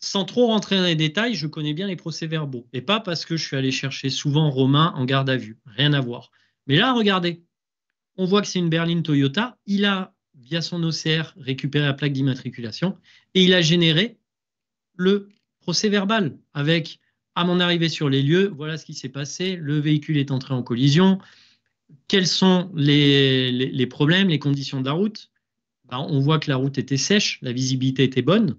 C: sans trop rentrer dans les détails, je connais bien les procès-verbaux. Et pas parce que je suis allé chercher souvent Romain en garde à vue. Rien à voir. Mais là, regardez. On voit que c'est une berline Toyota. Il a, via son OCR, récupéré la plaque d'immatriculation. Et il a généré le procès-verbal avec... À mon arrivée sur les lieux, voilà ce qui s'est passé. Le véhicule est entré en collision. Quels sont les problèmes, les conditions de la route? Ben, on voit que la route était sèche, la visibilité était bonne.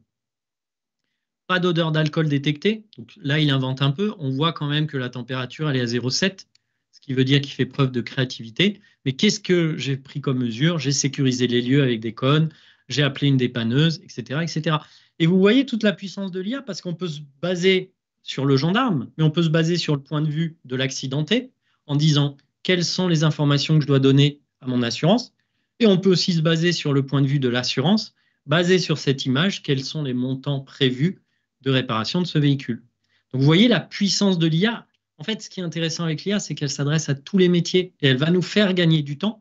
C: Pas d'odeur d'alcool détectée. Donc là, il invente un peu. On voit quand même que la température elle est à 0,7, ce qui veut dire qu'il fait preuve de créativité. Mais qu'est-ce que j'ai pris comme mesure? J'ai sécurisé les lieux avec des cônes, j'ai appelé une dépanneuse, etc., etc. Et vous voyez toute la puissance de l'IA parce qu'on peut se baser sur le gendarme, mais on peut se baser sur le point de vue de l'accidenté en disant quelles sont les informations que je dois donner à mon assurance. Et on peut aussi se baser sur le point de vue de l'assurance, basé sur cette image, quels sont les montants prévus de réparation de ce véhicule. Donc vous voyez la puissance de l'IA. En fait, ce qui est intéressant avec l'IA, c'est qu'elle s'adresse à tous les métiers et elle va nous faire gagner du temps,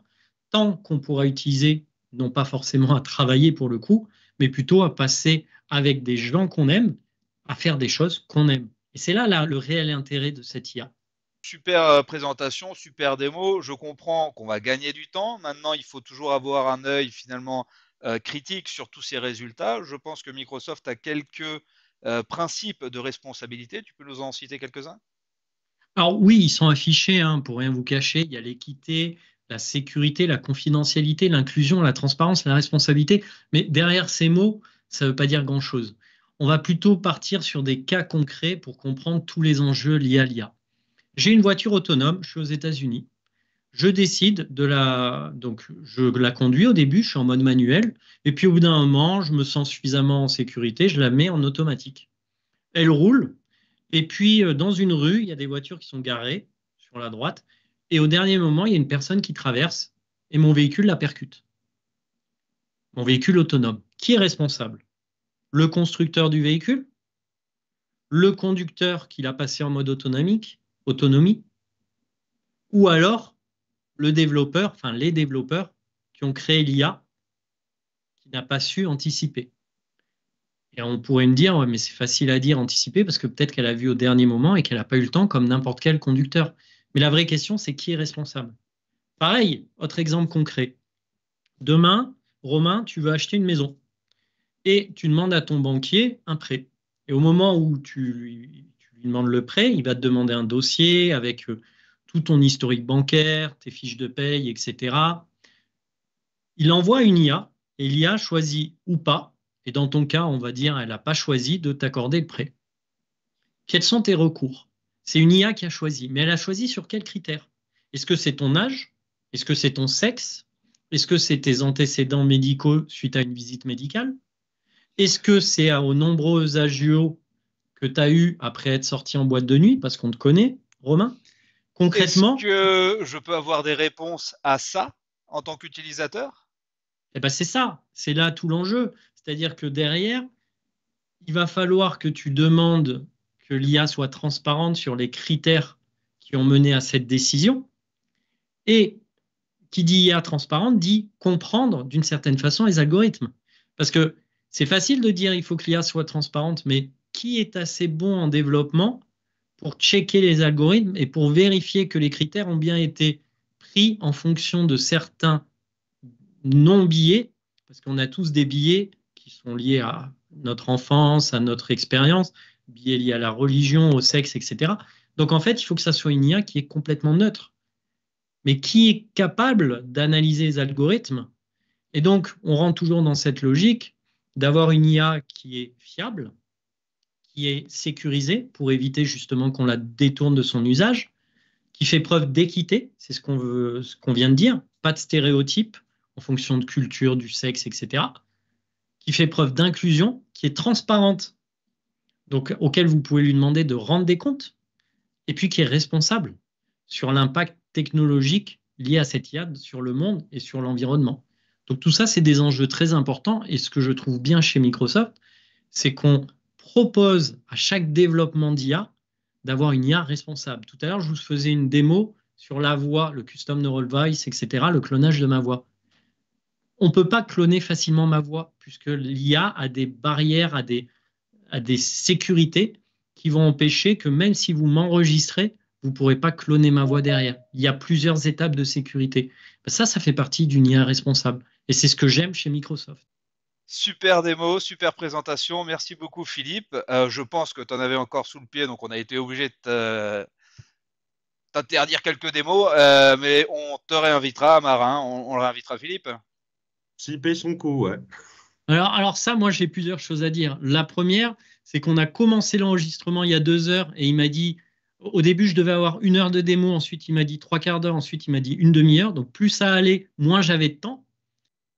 C: tant qu'on pourra utiliser, non pas forcément à travailler pour le coup, mais plutôt à passer avec des gens qu'on aime, à faire des choses qu'on aime. Et c'est là le réel intérêt de cette IA.
A: Super présentation, super démo. Je comprends qu'on va gagner du temps. Maintenant, il faut toujours avoir un œil finalement critique sur tous ces résultats. Je pense que Microsoft a quelques principes de responsabilité. Tu peux nous en citer quelques-uns?
C: Alors oui, ils sont affichés, hein, pour rien vous cacher. Il y a l'équité, la sécurité, la confidentialité, l'inclusion, la transparence, la responsabilité. Mais derrière ces mots, ça ne veut pas dire grand-chose. On va plutôt partir sur des cas concrets pour comprendre tous les enjeux liés à l'IA. J'ai une voiture autonome, je suis aux États-Unis. Je décide donc je la conduis au début, je suis en mode manuel, et puis au bout d'un moment, je me sens suffisamment en sécurité, je la mets en automatique. Elle roule, et puis dans une rue, il y a des voitures qui sont garées sur la droite, et au dernier moment, il y a une personne qui traverse, et mon véhicule la percute. Mon véhicule autonome. Qui est responsable? le constructeur du véhicule, le conducteur qui l'a passé en mode autonomie, ou alors le développeur, enfin les développeurs qui ont créé l'IA qui n'a pas su anticiper. Et on pourrait me dire, ouais, mais c'est facile à dire anticiper parce que peut-être qu'elle a vu au dernier moment et qu'elle n'a pas eu le temps comme n'importe quel conducteur. Mais la vraie question, c'est qui est responsable? Pareil, autre exemple concret. Demain, Romain, tu veux acheter une maison et tu demandes à ton banquier un prêt. Et au moment où tu lui demandes le prêt, il va te demander un dossier avec tout ton historique bancaire, tes fiches de paye, etc. Il envoie une IA et l'IA choisit ou pas, et dans ton cas, on va dire elle n'a pas choisi de t'accorder le prêt. Quels sont tes recours? C'est une IA qui a choisi, mais elle a choisi sur quels critères? Est-ce que c'est ton âge? Est-ce que c'est ton sexe? Est-ce que c'est tes antécédents médicaux suite à une visite médicale? Est-ce que c'est aux nombreux agios que tu as eu après être sorti en boîte de nuit, parce qu'on te connaît, Romain? Concrètement,
A: est-ce que je peux avoir des réponses à ça en tant qu'utilisateur?
C: Eh ben c'est ça, c'est là tout l'enjeu. C'est-à-dire que derrière, il va falloir que tu demandes que l'IA soit transparente sur les critères qui ont mené à cette décision. Et qui dit IA transparente dit comprendre d'une certaine façon les algorithmes. Parce que c'est facile de dire il faut que l'IA soit transparente, mais qui est assez bon en développement pour checker les algorithmes et pour vérifier que les critères ont bien été pris en fonction de certains non-billets, parce qu'on a tous des billets qui sont liés à notre enfance, à notre expérience, billets liés à la religion, au sexe, etc. Donc en fait, il faut que ça soit une IA qui est complètement neutre, mais qui est capable d'analyser les algorithmes. Et donc, on rentre toujours dans cette logique d'avoir une IA qui est fiable, qui est sécurisée pour éviter justement qu'on la détourne de son usage, qui fait preuve d'équité, c'est ce qu'on vient de dire, pas de stéréotypes en fonction de culture, du sexe, etc., qui fait preuve d'inclusion, qui est transparente, donc auquel vous pouvez lui demander de rendre des comptes, et puis qui est responsable sur l'impact technologique lié à cette IA sur le monde et sur l'environnement. Donc tout ça, c'est des enjeux très importants, et ce que je trouve bien chez Microsoft, c'est qu'on propose à chaque développement d'IA d'avoir une IA responsable. Tout à l'heure, je vous faisais une démo sur la voix, le custom neural voice, etc., le clonage de ma voix. On ne peut pas cloner facilement ma voix, puisque l'IA a des barrières, a des sécurités qui vont empêcher que même si vous m'enregistrez, vous ne pourrez pas cloner ma voix derrière. Il y a plusieurs étapes de sécurité. Ça fait partie d'une IA responsable. Et c'est ce que j'aime chez Microsoft.
A: Super démo, super présentation. Merci beaucoup, Philippe. Je pense que tu en avais encore sous le pied, donc on a été obligé de t'interdire quelques démos, mais on te réinvitera, Marin. On le réinvitera, Philippe.
B: S'il paye son coup, ouais.
C: Alors ça, moi, j'ai plusieurs choses à dire. La première, c'est qu'on a commencé l'enregistrement il y a 2 heures et il m'a dit, au début, je devais avoir 1 heure de démo, ensuite il m'a dit 3/4 d'heure, ensuite il m'a dit 1 demi-heure. Donc plus ça allait, moins j'avais de temps.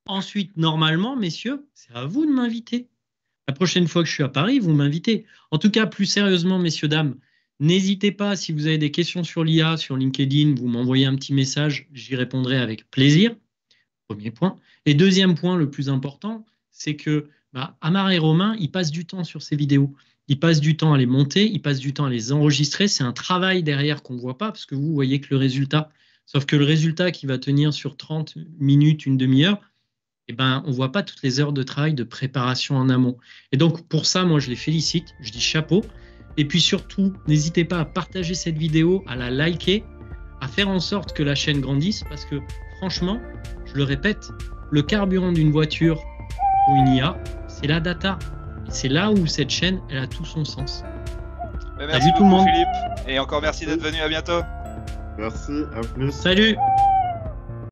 C: Ensuite, normalement, messieurs, c'est à vous de m'inviter. La prochaine fois que je suis à Paris, vous m'invitez. En tout cas, plus sérieusement, messieurs, dames, n'hésitez pas, si vous avez des questions sur l'IA, sur LinkedIn, vous m'envoyez un petit message, j'y répondrai avec plaisir. Premier point. Et deuxième point, le plus important, c'est que Amar et Romain, ils passent du temps sur ces vidéos. Ils passent du temps à les monter, ils passent du temps à les enregistrer. C'est un travail derrière qu'on ne voit pas, parce que vous voyez que le résultat. Sauf que le résultat qui va tenir sur 30 minutes, 1 demi-heure, on ne voit pas toutes les heures de travail de préparation en amont. Et donc, pour ça, moi, je les félicite. Je dis chapeau. Et puis surtout, n'hésitez pas à partager cette vidéo, à la liker, à faire en sorte que la chaîne grandisse, parce que franchement, je le répète, le carburant d'une voiture ou une IA, c'est la data. Et c'est là où cette chaîne, elle a tout son sens.
A: Merci beaucoup, Philippe. Et encore merci d'être venu. À bientôt.
B: Merci, à plus.
C: Salut.